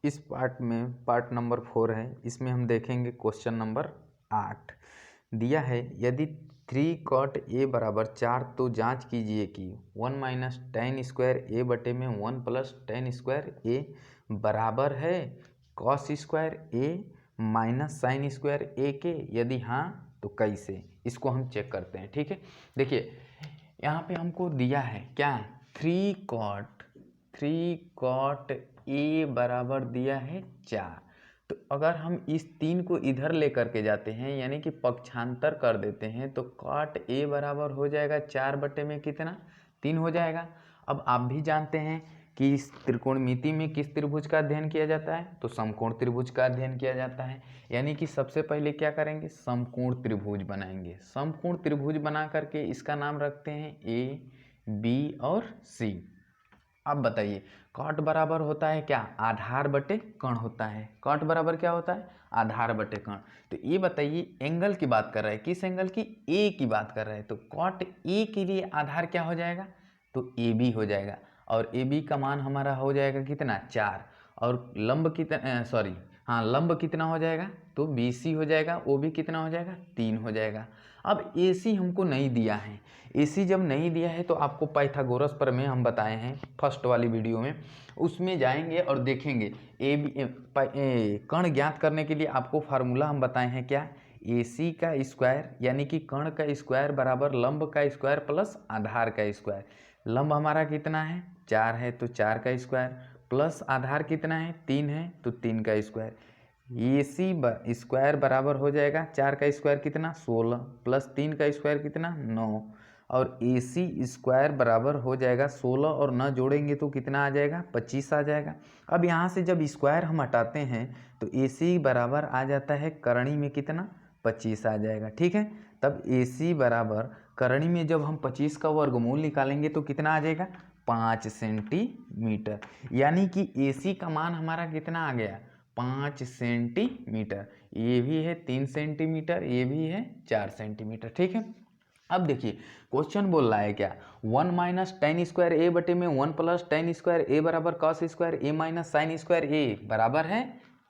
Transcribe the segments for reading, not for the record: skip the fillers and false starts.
इस पार्ट में part number 4 है, इसमें हम देखेंगे क्वेश्चन नंबर 8 दिया है। यदि 3 cot a बराबर 4 तो जांच कीजिए कि 1 माइनस टेन स्क्वायर ए बटे में 1 प्लस टेन स्क्वायर ए बराबर है कॉस स्क्वायर ए माइनस साइन स्क्वायर ए के। यदि हाँ तो कैसे, इसको हम चेक करते हैं। ठीक है, देखिए यहाँ पे हमको दिया है क्या, 3 cot ए बराबर दिया है 4। तो अगर हम इस 3 को इधर लेकर के जाते हैं यानी कि पक्षांतर कर देते हैं तो cot ए बराबर हो जाएगा 4 बटे में कितना, 3 हो जाएगा। अब आप भी जानते हैं कि इस त्रिकोणमिति में किस त्रिभुज का अध्ययन किया जाता है, तो समकोण त्रिभुज का अध्ययन किया जाता है। यानी कि सबसे पहले क्या करेंगे, समकोण त्रिभुज बनाएंगे। समकोण त्रिभुज बना करके इसका नाम रखते हैं ए बी और सी। अब बताइए कॉट बराबर होता है क्या, आधार बटे कण होता है। कॉट बराबर क्या होता है, आधार बटे कण। तो ये बताइए एंगल की बात कर रहा है, किस एंगल की, ए की बात कर रहा है। तो कॉट ए के लिए आधार क्या हो जाएगा, तो ए बी हो जाएगा। और ए बी का मान हमारा हो जाएगा कितना, 4। और लंब कितना, सॉरी हाँ लंब कितना हो जाएगा, तो बी सी हो जाएगा। ओ बी कितना हो जाएगा, 3 हो जाएगा। अब ए सी हमको नहीं दिया है। ए सी जब नहीं दिया है तो आपको पाइथागोरस प्रमेय हम बताए हैं फर्स्ट वाली वीडियो में, उसमें जाएंगे और देखेंगे कण ज्ञात करने के लिए आपको फार्मूला हम बताए हैं क्या, ए सी का स्क्वायर यानी कि कण का स्क्वायर बराबर लंब का स्क्वायर प्लस आधार का स्क्वायर। लंब हमारा कितना है, 4 है तो 4 का स्क्वायर, प्लस आधार कितना है, 3 है तो 3 का स्क्वायर। ए सी स्क्वायर बराबर हो जाएगा 4 का स्क्वायर कितना, 16 प्लस 3 का स्क्वायर कितना, 9। और ए सी स्क्वायर बराबर हो जाएगा 16 और न जोड़ेंगे तो कितना आ जाएगा, 25 आ जाएगा। अब यहाँ से जब स्क्वायर हम हटाते हैं तो ए सी बराबर आ जाता है करणी में कितना, 25 आ जाएगा। ठीक है, तब ए सी बराबर करणी में जब हम 25 का वर्गमूल निकालेंगे तो कितना आ जाएगा, 5 सेंटीमीटर। यानी कि ए सी का मान हमारा कितना आ गया, 5 सेंटीमीटर। ये भी है 3 सेंटीमीटर, ये भी है 4 सेंटीमीटर। ठीक है, अब देखिए क्वेश्चन बोल रहा है क्या, 1 माइनस टेन स्क्वायर ए बटे में 1 प्लस टेन स्क्वायर ए बराबर कॉस स्क्वायर ए माइनस साइन स्क्वायर ए बराबर है,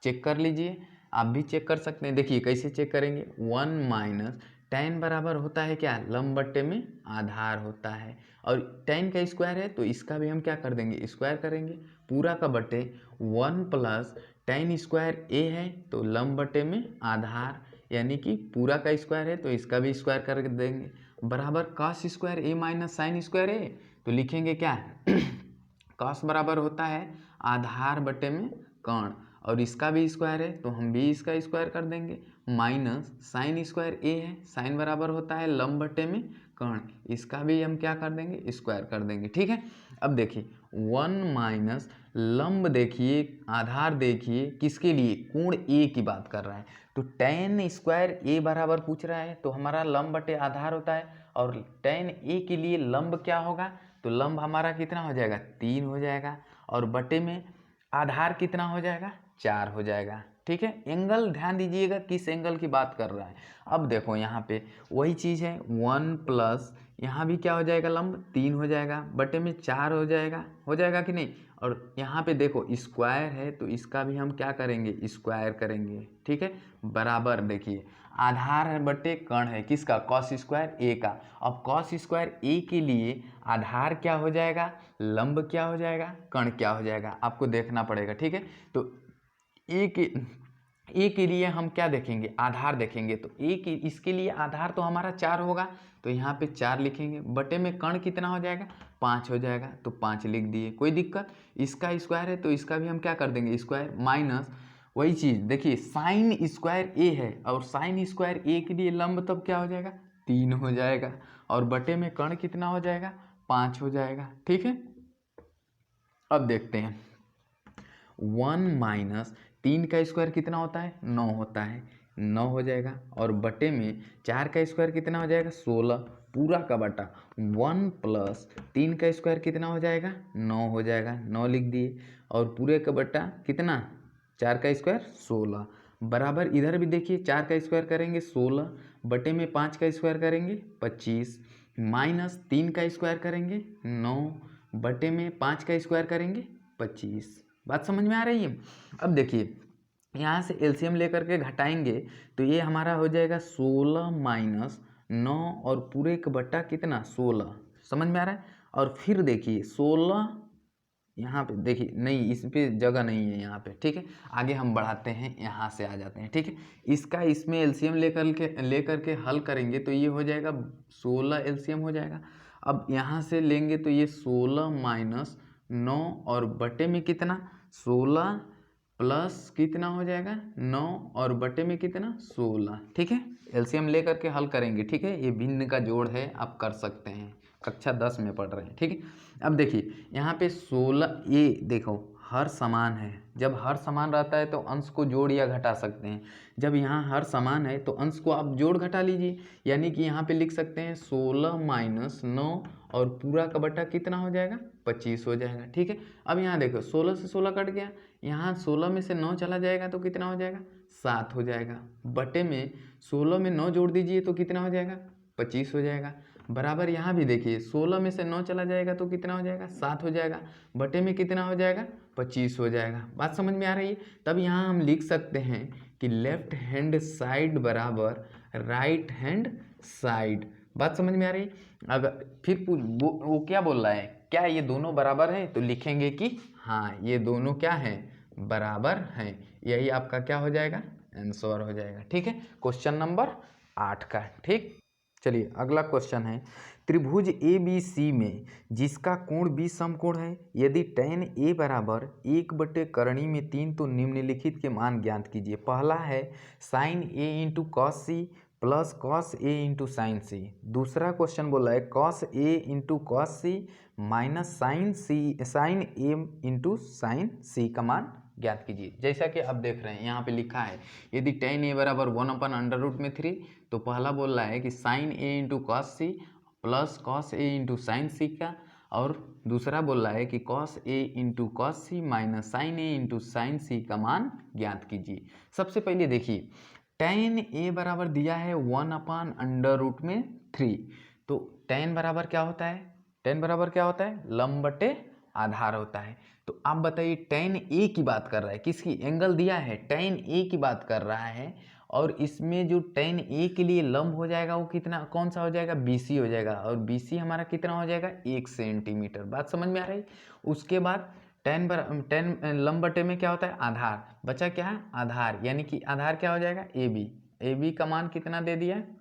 चेक कर लीजिए। आप भी चेक कर सकते हैं। देखिए कैसे चेक करेंगे, 1 माइनस टेन बराबर होता है क्या, लंब बट्टे में आधार होता है। और टेन का स्क्वायर है तो इसका भी हम क्या कर देंगे, स्क्वायर करेंगे पूरा का बटे। 1 प्लस टेन स्क्वायर ए है तो लंब बटे में आधार यानी कि पूरा का स्क्वायर है तो इसका भी स्क्वायर कर देंगे, बराबर कॉस स्क्वायर ए माइनस साइन स्क्वायर ए। तो लिखेंगे क्या कॉस बराबर होता है आधार बटे में कर्ण, और इसका भी स्क्वायर है तो हम भी इसका स्क्वायर कर देंगे, माइनस साइन स्क्वायर ए है, साइन बराबर होता है लंब बटे में कर्ण, इसका भी हम क्या कर देंगे, स्क्वायर कर देंगे। ठीक है, अब देखिए 1 माइनस लंब, देखिए आधार, देखिए किसके लिए, कोण ए की बात कर रहा है। तो टेन स्क्वायर ए बराबर पूछ रहा है तो हमारा लंब बटे आधार होता है, और टेन ए के लिए लंब क्या होगा, तो लंब हमारा कितना हो जाएगा, 3 हो जाएगा, और बटे में आधार कितना हो जाएगा, 4 हो जाएगा। ठीक है, एंगल ध्यान दीजिएगा किस एंगल की बात कर रहा है। अब देखो यहाँ पे वही चीज़ है, 1 प्लस यहाँ भी क्या हो जाएगा, लंब 3 हो जाएगा, बटे में 4 हो जाएगा कि नहीं। और यहाँ पे देखो स्क्वायर है तो इसका भी हम क्या करेंगे, स्क्वायर करेंगे। ठीक है, बराबर देखिए आधार है बटे कर्ण है किसका, कॉस स्क्वायर ए का। अब कॉस स्क्वायर ए के लिए आधार क्या हो जाएगा, लंब क्या हो जाएगा, कर्ण क्या हो जाएगा, आपको देखना पड़ेगा। ठीक है, तो ए के लिए हम क्या देखेंगे, आधार देखेंगे। तो ए की इसके लिए आधार तो हमारा 4 होगा तो यहाँ पे 4 लिखेंगे, बटे में कर्ण कितना हो जाएगा, 5 हो जाएगा तो 5 लिख दिए, कोई दिक्कत। इसका स्क्वायर है तो इसका भी हम क्या कर देंगे, स्क्वायर, माइनस वही चीज़ देखिए साइन स्क्वायर ए है, और साइन स्क्वायर ए के लिए लंब तब क्या हो जाएगा, 3 हो जाएगा, और बटे में कर्ण कितना हो जाएगा, 5 हो जाएगा। ठीक है, अब देखते हैं 1 माइनस 3 का स्क्वायर कितना होता है, 9 होता है, 9 हो जाएगा, और बटे में 4 का स्क्वायर कितना हो जाएगा, 16 पूरा का बटा। 1 प्लस 3 का स्क्वायर कितना हो जाएगा, 9 हो जाएगा, 9 लिख दिए, और पूरे का बटा कितना, 4 का स्क्वायर 16, बराबर इधर भी देखिए 4 का स्क्वायर करेंगे 16, बटे में 5 का स्क्वायर करेंगे 25, माइनस 3 का स्क्वायर करेंगे 9, बटे में 5 का स्क्वायर करेंगे 25, बात समझ में आ रही है। अब देखिए यहाँ से एलसीएम लेकर के घटाएंगे तो ये हमारा हो जाएगा 16 माइनस 9 और पूरे का बट्टा कितना 16, समझ में आ रहा है। और फिर देखिए 16 यहाँ पे देखिए नहीं, इस पे जगह नहीं है यहाँ पे, ठीक है। आगे हम बढ़ाते हैं, यहाँ से आ जाते हैं, ठीक है। इसका इसमें एलसीएम लेकर के हल करेंगे तो ये हो जाएगा 16 एलसीएम हो जाएगा। अब यहाँ से लेंगे तो ये 16 माइनस 9 और बटे में कितना 16 प्लस कितना हो जाएगा 9 और बटे में कितना 16, ठीक है। एलसीएम लेकर के हल करेंगे, ठीक है। ये भिन्न का जोड़ है, आप कर सकते हैं, कक्षा 10 में पढ़ रहे हैं, ठीक है। अब देखिए यहाँ पे 16, ये देखो हर समान है, जब हर समान रहता है तो अंश को जोड़ या घटा सकते हैं। जब यहाँ हर समान है तो अंश को आप जोड़ घटा लीजिए, यानी कि यहाँ पे लिख सकते हैं 16 माइनस 9 और पूरा का बटा कितना हो जाएगा 25 हो जाएगा, ठीक है। अब यहाँ देखो 16 से 16 कट गया, यहाँ 16 में से 9 चला जाएगा तो कितना हो जाएगा 7 हो जाएगा, बटे में 16 में 9 जोड़ दीजिए तो कितना हो जाएगा 25 हो जाएगा। बराबर यहाँ भी देखिए 16 में से 9 चला जाएगा तो कितना हो जाएगा 7 हो जाएगा, बटे में कितना हो जाएगा 25 हो जाएगा। बात समझ में आ रही है। तब यहाँ हम लिख सकते हैं कि लेफ्ट हैंड साइड बराबर राइट हैंड साइड। बात समझ में आ रही है। अगर फिर वो क्या बोल रहा है, क्या ये दोनों बराबर हैं, तो लिखेंगे कि हाँ ये दोनों क्या हैं बराबर हैं। यही आपका क्या हो जाएगा आंसर हो जाएगा, ठीक है। क्वेश्चन नंबर 8 का, ठीक। चलिए अगला क्वेश्चन है, त्रिभुज ए बी सी में जिसका कोण बी समकोण है, यदि tan ए बराबर 1/करणी में 3 तो निम्नलिखित के मान ज्ञात कीजिए। पहला है sin a into cos C plus cos A into sine C. दूसरा क्वेश्चन बोला है cos A into cos C minus sine A into sine C का मान ज्ञात कीजिए। जैसा कि आप देख रहे हैं यहाँ पे लिखा है, यदि tan ए बराबर 1/√3, तो पहला बोल रहा है कि sine A into cos C plus cos A into sine C का, और दूसरा बोल रहा है कि cos A into cos C minus sine A into sine C का मान ज्ञात कीजिए। सबसे पहले देखिए tan ए बराबर दिया है 1/√3, तो tan बराबर क्या होता है, tan बराबर क्या होता है लंब बटे आधार होता है। तो आप बताइए tan ए की बात कर रहा है, किसकी, एंगल दिया है tan ए की बात कर रहा है, और इसमें जो tan ए के लिए लंब हो जाएगा वो कितना, कौन सा हो जाएगा BC हो जाएगा, और BC हमारा कितना हो जाएगा 1 सेंटीमीटर। बात समझ में आ रही। उसके बाद tan लंब बटे में क्या होता है आधार, बचा क्या है आधार, यानी कि आधार क्या हो जाएगा AB का मान कितना दे दिया है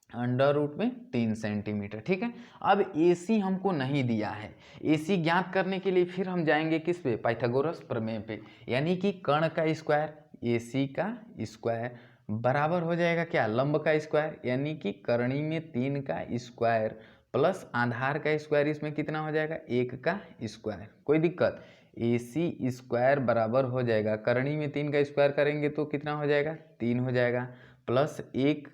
√3 सेंटीमीटर, ठीक है। अब AC हमको नहीं दिया है, AC ज्ञात करने के लिए फिर हम जाएंगे किस पे, पाइथागोरस प्रमेय पे, यानी कि कर्ण का स्क्वायर AC का स्क्वायर बराबर हो जाएगा क्या लंब का स्क्वायर, यानी कि कर्णी में 3 का स्क्वायर प्लस आधार का स्क्वायर, इसमें कितना हो जाएगा 1 का स्क्वायर। कोई दिक्कत, AC स्क्वायर बराबर हो जाएगा, कर्णी में 3 का स्क्वायर करेंगे तो कितना हो जाएगा 3 हो जाएगा, प्लस 1।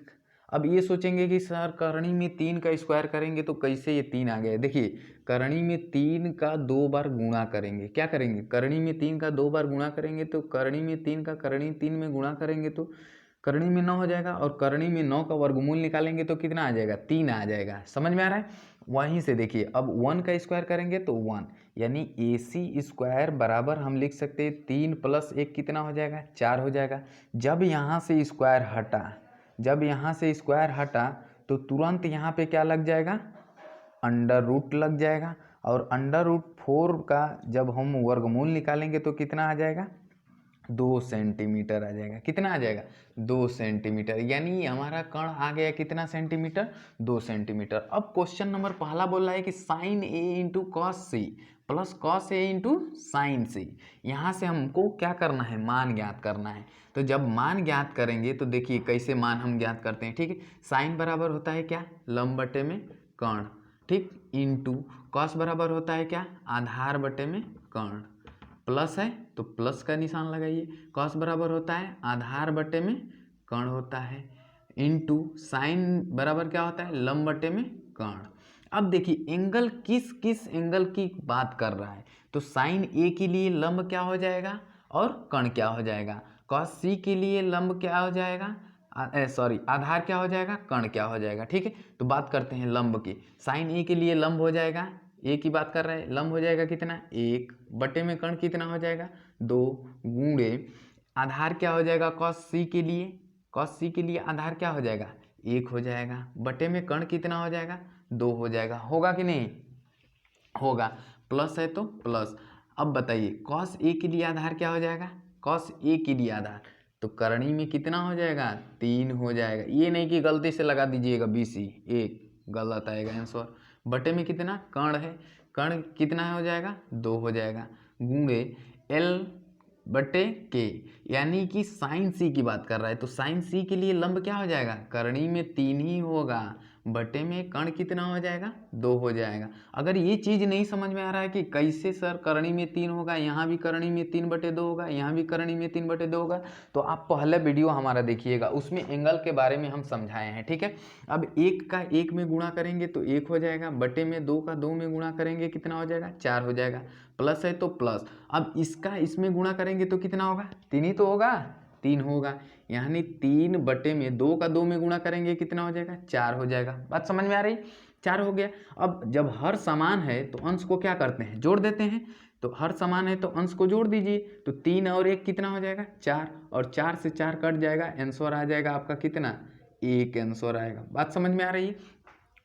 अब ये सोचेंगे कि सर कर्णी में 3 का स्क्वायर करेंगे तो कैसे ये 3 आ गया। देखिए कर्णी में 3 का 2 बार गुणा करेंगे, क्या करेंगे कर्णी में 3 का 2 बार गुणा करेंगे, तो कर्णी में 3 का कर्णी 3 में गुणा करेंगे तो कर्णी में 9 हो जाएगा, और कर्णी में 9 का वर्गमूल निकालेंगे तो कितना आ जाएगा 3 आ जाएगा। समझ में आ रहा है। वहीं से देखिए अब 1 का स्क्वायर करेंगे तो 1, यानी AC स्क्वायर बराबर हम लिख सकते हैं 3 प्लस 1 कितना हो जाएगा 4 हो जाएगा। जब यहाँ से स्क्वायर हटा तो तुरंत यहाँ पे क्या लग जाएगा √ लग जाएगा, और √4 का जब हम वर्गमूल निकालेंगे तो कितना आ जाएगा 2 सेंटीमीटर आ जाएगा। कितना आ जाएगा 2 सेंटीमीटर, यानी हमारा कण आ गया कितना सेंटीमीटर 2 सेंटीमीटर। अब क्वेश्चन नंबर पहला बोल रहा है कि sine A into cos C plus cos A into sine C. यहाँ से हमको क्या करना है मान ज्ञात करना है। तो जब मान ज्ञात करेंगे तो देखिए कैसे मान हम ज्ञात करते हैं, ठीक है। साइन बराबर होता है क्या लंब बटे में कर्ण, ठीक, इंटू कॉस बराबर होता है क्या आधार बटे में कर्ण, प्लस है तो प्लस का निशान लगाइए, कॉस बराबर होता है आधार बटे में कर्ण होता है, इंटू साइन बराबर क्या होता है लंब बटे में कर्ण। अब देखिए एंगल किस एंगल की बात कर रहा है, तो साइन A के लिए लंब क्या हो जाएगा और कर्ण क्या हो जाएगा, कॉस C के लिए लंब क्या हो जाएगा आधार क्या हो जाएगा कर्ण क्या हो जाएगा, ठीक है। तो बात करते हैं लंब की, साइन A के लिए लंब हो जाएगा, A की बात कर रहे हैं, लंब हो जाएगा कितना 1 बटे में कर्ण कितना हो जाएगा 2 गुणे आधार क्या हो जाएगा कॉस सी के लिए, कॉस सी के लिए आधार क्या हो जाएगा 1 हो जाएगा, बटे में कर्ण कितना हो जाएगा 2 हो जाएगा, होगा कि नहीं होगा, प्लस है तो प्लस। अब बताइए कॉस ए के लिए आधार क्या हो जाएगा, कॉस ए के लिए आधार तो करणी में कितना हो जाएगा 3 हो जाएगा, ये नहीं कि गलती से लगा दीजिएगा BC 1, गलत आएगा आंसर। बटे में कितना कर्ण है, कर्ण कितना हो जाएगा 2 हो जाएगा, गुणे L बटे के, यानी कि साइन सी की बात कर रहा है तो साइन सी के लिए लंब क्या हो जाएगा करणी में 3 ही होगा, बटे में कर्ण कितना हो जाएगा 2 हो जाएगा। अगर ये चीज़ नहीं समझ में आ रहा है कि कैसे सर करणी में 3 होगा, यहाँ भी करणी में 3/2 होगा, यहाँ भी करणी में 3/2 होगा, तो आप पहले वीडियो हमारा देखिएगा, उसमें एंगल के बारे में हम समझाए हैं, ठीक है। अब 1 का 1 में गुणा करेंगे तो 1 हो जाएगा, बटे में 2 का 2 में गुणा करेंगे कितना हो जाएगा 4 हो जाएगा, प्लस है तो प्लस। अब इसका इसमें गुणा करेंगे तो कितना होगा 3 ही तो होगा, 3 होगा, यानी 3 बटे में 2 का 2 में गुणा करेंगे कितना हो जाएगा 4 हो जाएगा। बात समझ में आ रही, 4 हो गया। अब जब हर समान है तो अंश को क्या करते हैं जोड़ देते हैं, तो हर समान है तो अंश को जोड़ दीजिए, तो 3 और 1 कितना हो जाएगा 4, और 4 से 4 कट जाएगा, आंसर आ जाएगा आपका कितना 1 आंसर आएगा। बात समझ में आ रही है।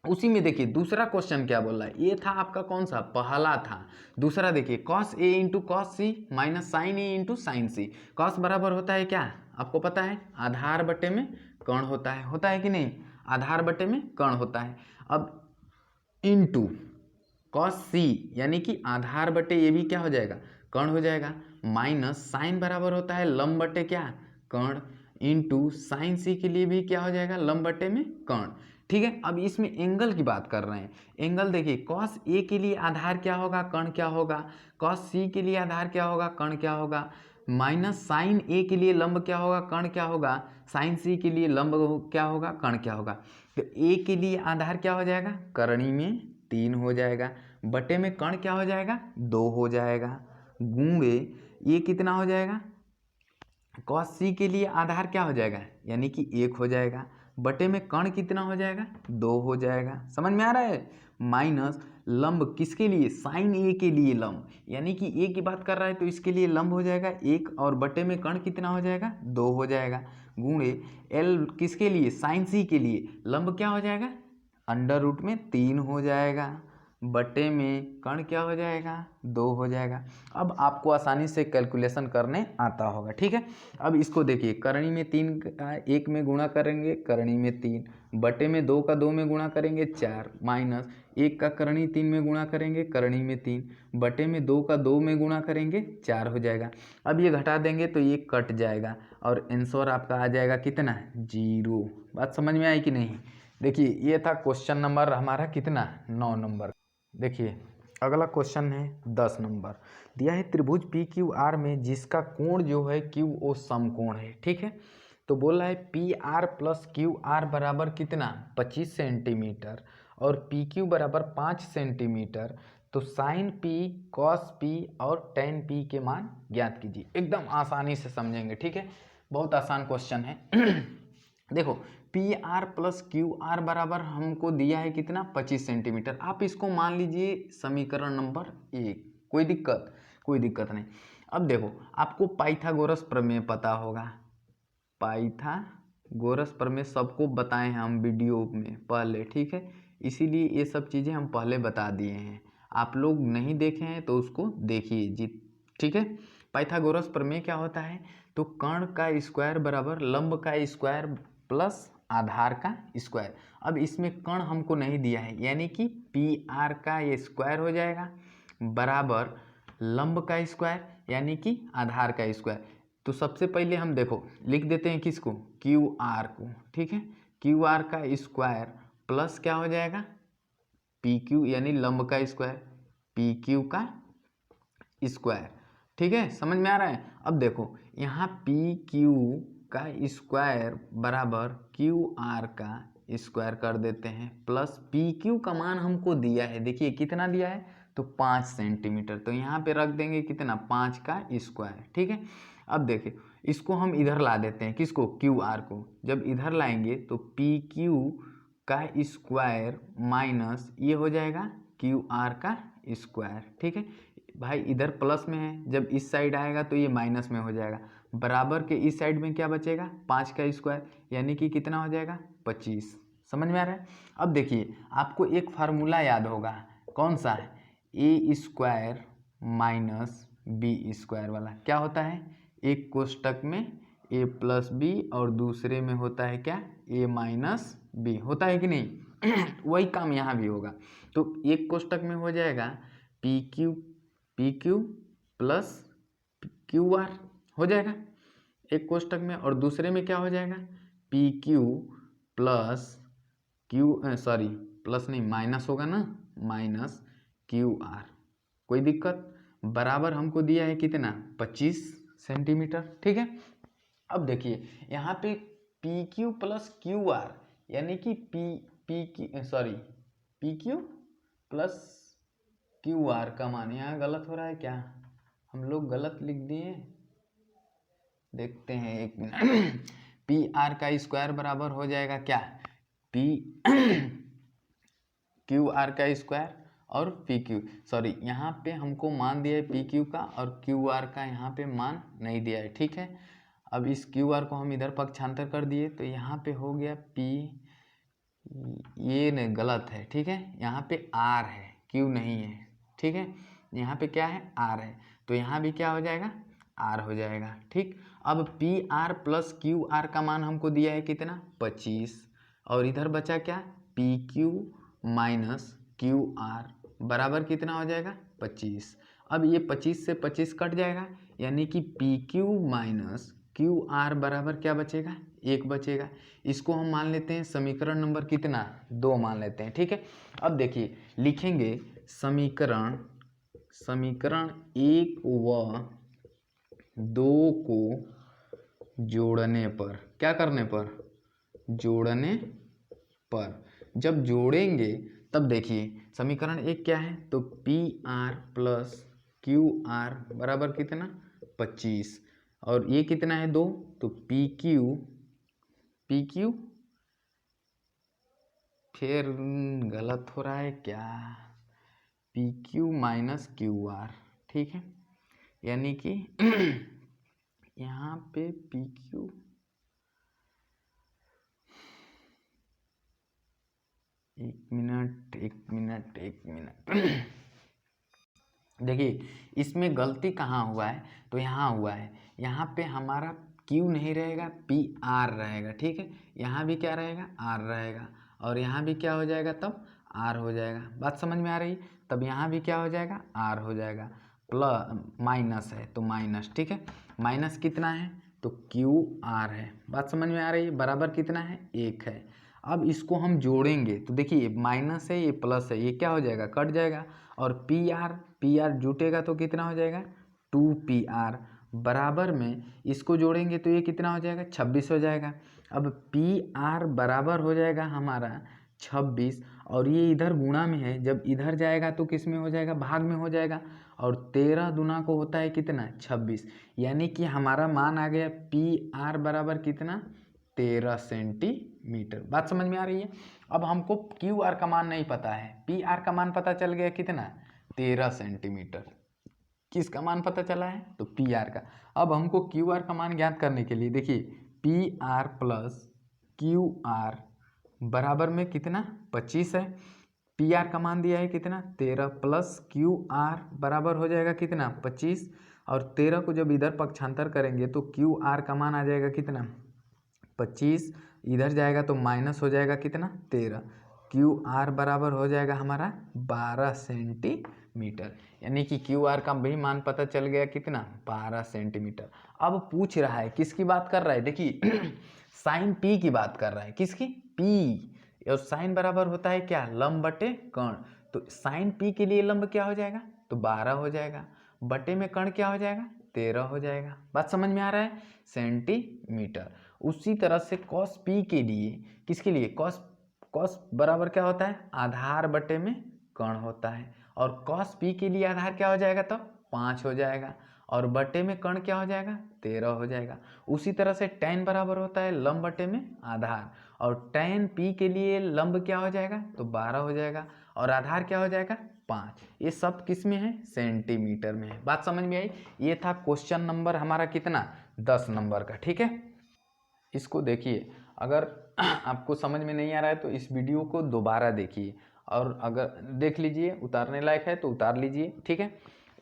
उसी में देखिए दूसरा क्वेश्चन क्या बोल रहा है, ये था आपका कौन सा पहला था, दूसरा देखिए cos A into cos C minus sine A into sine C. Cos बराबर होता है क्या आपको पता है आधार बटे में कर्ण होता है कि नहीं, आधार बटे में कर्ण होता है। अब इंटू कॉस सी यानी कि आधार बटे ये भी क्या हो जाएगा कर्ण हो जाएगा, माइनस साइन बराबर होता है लंब बटे क्या कर्ण, इंटू साइन सी के लिए भी क्या हो जाएगा लंब बटे में कर्ण, ठीक है। अब इसमें एंगल की बात कर रहे हैं, एंगल देखिए कॉस ए के लिए आधार क्या होगा कर्ण क्या होगा, कॉस सी के लिए आधार क्या होगा कर्ण क्या होगा, माइनस साइन ए के लिए लंब क्या होगा कर्ण क्या होगा, साइन सी के लिए लंब क्या होगा कर्ण क्या होगा। तो ए के लिए आधार क्या हो जाएगा करणी में 3 हो जाएगा, बटे में कर्ण क्या हो जाएगा 2 हो जाएगा, गुणे ये कितना हो जाएगा कॉस सी के लिए आधार क्या हो जाएगा यानी कि 1 हो जाएगा, बटे में कर्ण कितना हो जाएगा 2 हो जाएगा, समझ में आ रहा है। माइनस लंब किसके लिए साइन ए के लिए लंब, यानी कि ए की बात कर रहा है तो इसके लिए लंब हो जाएगा 1, और बटे में कर्ण कितना हो जाएगा 2 हो जाएगा, गुणे एल किसके लिए साइन सी के लिए लंब क्या हो जाएगा अंडर रूट में 3 हो जाएगा, बटे में कर्ण क्या हो जाएगा 2 हो जाएगा। अब आपको आसानी से कैलकुलेशन करने आता होगा, ठीक है। अब इसको देखिए करणी में 3 का 1 में गुणा करेंगे करणी में 3, बटे में 2 का 2 में गुणा करेंगे 4, माइनस 1 का करणी 3 में गुणा करेंगे करणी में 3, बटे में 2 का 2 में गुणा करेंगे 4 हो जाएगा। अब ये घटा देंगे तो ये कट जाएगा और आंसर आपका आ जाएगा कितना 0। बात समझ में आई कि नहीं। देखिए ये था क्वेश्चन नंबर हमारा कितना 9 नंबर। देखिए अगला क्वेश्चन है 10 नंबर, दिया है त्रिभुज पी क्यू आर में जिसका कोण जो है क्यू ओ समकोण है, ठीक है। तो बोल रहा है P R plus Q R बराबर कितना 25 सेंटीमीटर और पी क्यू बराबर 5 सेंटीमीटर, तो साइन पी कॉस पी और टेन पी के मान ज्ञात कीजिए। एकदम आसानी से समझेंगे, ठीक है, बहुत आसान क्वेश्चन है। देखो P R plus Q R बराबर हमको दिया है कितना 25 सेंटीमीटर, आप इसको मान लीजिए समीकरण नंबर 1, कोई दिक्कत नहीं। अब देखो आपको पाइथागोरस प्रमेय पता होगा, पाइथागोरस प्रमेय सबको बताए हैं हम वीडियो में पहले, ठीक है, इसीलिए ये सब चीज़ें हम पहले बता दिए हैं, आप लोग नहीं देखे हैं तो उसको देखिए जी, ठीक है। पाइथागोरस प्रमेय क्या होता है, तो कर्ण का स्क्वायर बराबर लंब का स्क्वायर प्लस आधार का स्क्वायर। अब इसमें कर्ण हमको नहीं दिया है, यानी कि पी आर का ये स्क्वायर हो जाएगा बराबर लंब का स्क्वायर यानी कि आधार का स्क्वायर। तो सबसे पहले हम देखो लिख देते हैं किसको क्यू आर को, ठीक है, क्यू आर का स्क्वायर प्लस क्या हो जाएगा पी क्यू यानी लंब का स्क्वायर पी क्यू का स्क्वायर, ठीक है, समझ में आ रहा है। अब देखो यहाँ पी क्यू का स्क्वायर बराबर क्यू आर का स्क्वायर कर देते हैं प्लस पी क्यू का मान हमको दिया है, देखिए कितना दिया है तो 5 सेंटीमीटर, तो यहाँ पे रख देंगे कितना 5 का स्क्वायर, ठीक है। अब देखिए इसको हम इधर ला देते हैं किसको क्यू आर को, जब इधर लाएंगे तो पी क्यू का स्क्वायर माइनस ये हो जाएगा क्यू आर का स्क्वायर, ठीक है, भाई इधर प्लस में है, जब इस साइड आएगा तो ये माइनस में हो जाएगा। बराबर के इस साइड में क्या बचेगा, 5 का स्क्वायर, यानी कि कितना हो जाएगा 25। समझ में आ रहा है। अब देखिए आपको एक फार्मूला याद होगा, कौन सा है, ए स्क्वायर माइनस बी स्क्वायर वाला। क्या होता है, एक कोष्टक में ए प्लस बी और दूसरे में होता है क्या, ए माइनस बी, होता है कि नहीं। वही काम यहाँ भी होगा। तो एक कोष्टक में हो जाएगा P Q plus Q R हो जाएगा एक कोष्टक में, और दूसरे में क्या हो जाएगा, पी क्यू प्लस प्लस नहीं माइनस होगा ना, माइनस क्यू आर। कोई दिक्कत, बराबर हमको दिया है कितना, 25 सेंटीमीटर। ठीक है। अब देखिए यहाँ पे P Q plus Q R, यानी कि P Q plus Q R का मान, यहाँ गलत हो रहा है क्या, हम लोग गलत लिख दिए, देखते हैं एक मिनट। पी आर का स्क्वायर बराबर हो जाएगा क्या, पी क्यू आर का स्क्वायर और पी क्यू, यहाँ पे हमको मान दिया है पी क्यू का, और क्यू आर का यहाँ पे मान नहीं दिया है। ठीक है। अब इस क्यू आर को हम इधर पक्षांतर कर दिए, तो यहाँ पे हो गया पी, ये नहीं गलत है। ठीक है, यहाँ पे आर है, क्यू नहीं है। ठीक है, यहाँ पे क्या है, आर है, तो यहाँ भी क्या हो जाएगा, आर हो जाएगा। ठीक। अब P R plus Q R का मान हमको दिया है कितना, 25, और इधर बचा क्या, P Q minus Q R बराबर कितना हो जाएगा, 25। अब ये 25 से 25 कट जाएगा, यानी कि P Q minus Q R बराबर क्या बचेगा, 1 बचेगा। इसको हम मान लेते हैं समीकरण नंबर कितना, 2 मान लेते हैं। ठीक है। अब देखिए लिखेंगे समीकरण 1 व 2 को जोड़ने पर, क्या करने पर, जोड़ने पर, जब जोड़ेंगे तब देखिए समीकरण 1 क्या है, तो P R plus Q R बराबर कितना, 25, और ये कितना है 2, तो पी क्यू फिर गलत हो रहा है क्या, P Q minus Q R. ठीक है, यानी कि यहाँ पे पी क्यू, एक मिनट देखिए इसमें गलती कहाँ हुआ है, तो यहाँ हुआ है, यहाँ पे हमारा Q नहीं रहेगा, पी आर रहेगा। ठीक है, यहाँ भी क्या रहेगा, आर रहेगा, और यहाँ भी क्या हो जाएगा, तब आर हो जाएगा। बात समझ में आ रही, तब यहाँ भी क्या हो जाएगा, आर हो जाएगा। प्लस माइनस है तो माइनस, ठीक है, माइनस कितना है, तो क्यू आर है। बात समझ में आ रही है, बराबर कितना है, 1 है। अब इसको हम जोड़ेंगे तो देखिए माइनस है, ये प्लस है, ये क्या हो जाएगा, कट जाएगा, और पी आर जुटेगा तो कितना हो जाएगा, 2PR बराबर में इसको जोड़ेंगे तो ये कितना हो जाएगा, 26 हो जाएगा। अब PR बराबर हो जाएगा हमारा 26, और ये इधर गुणा में है, जब इधर जाएगा तो किस में हो जाएगा, भाग में हो जाएगा, और 13 दूना को होता है कितना, 26, यानी कि हमारा मान आ गया PR बराबर कितना, 13 सेंटीमीटर। बात समझ में आ रही है। अब हमको QR का मान नहीं पता है, PR का मान पता चल गया कितना, 13 सेंटीमीटर। किसका मान पता चला है, तो PR का। अब हमको QR का मान ज्ञात करने के लिए देखिए PR प्लस QR बराबर में कितना, 25 है। PR का मान दिया है कितना, 13, प्लस QR बराबर हो जाएगा कितना, 25, और 13 को जब इधर पक्षांतर करेंगे तो QR का मान आ जाएगा कितना, 25, इधर जाएगा तो माइनस हो जाएगा कितना, 13। QR बराबर हो जाएगा हमारा 12 सेंटीमीटर, यानी कि QR का भी मान पता चल गया कितना, 12 सेंटीमीटर। अब पूछ रहा है किसकी बात कर रहा है, देखिए साइन P की बात कर रहा है, किसकी, P, और साइन बराबर होता है क्या, लंब बटे कर्ण, तो साइन P के लिए लंब क्या हो जाएगा, तो 12 हो जाएगा, बटे में कर्ण क्या हो जाएगा, 13 हो जाएगा। बात समझ में आ रहा है, सेंटीमीटर। उसी तरह से कॉस P के लिए, किसके लिए, कॉस बराबर क्या होता है, आधार बटे में कर्ण होता है, और कॉस P के लिए आधार क्या हो जाएगा, तब 5 हो जाएगा, और बटे में कर्ण क्या हो जाएगा, 13 हो जाएगा। उसी तरह से tan बराबर होता है लंब बटे में आधार, और tan P के लिए लंब क्या हो जाएगा, तो 12 हो जाएगा, और आधार क्या हो जाएगा, 5। ये सब किस में है? सेंटीमीटर में है। बात समझ में आई? ये था क्वेश्चन नंबर हमारा कितना? 10 नंबर का। ठीक है, इसको देखिए, अगर आपको समझ में नहीं आ रहा है तो इस वीडियो को दोबारा देखिए, और अगर देख लीजिए उतारने लायक है तो उतार लीजिए। ठीक है,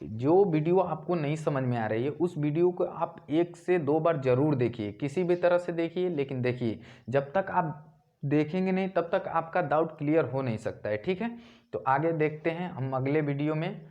जो वीडियो आपको नहीं समझ में आ रही है उस वीडियो को आप 1 से 2 बार जरूर देखिए, किसी भी तरह से देखिए, लेकिन देखिए, जब तक आप देखेंगे नहीं तब तक आपका डाउट क्लियर हो नहीं सकता है। ठीक है, तो आगे देखते हैं हम अगले वीडियो में।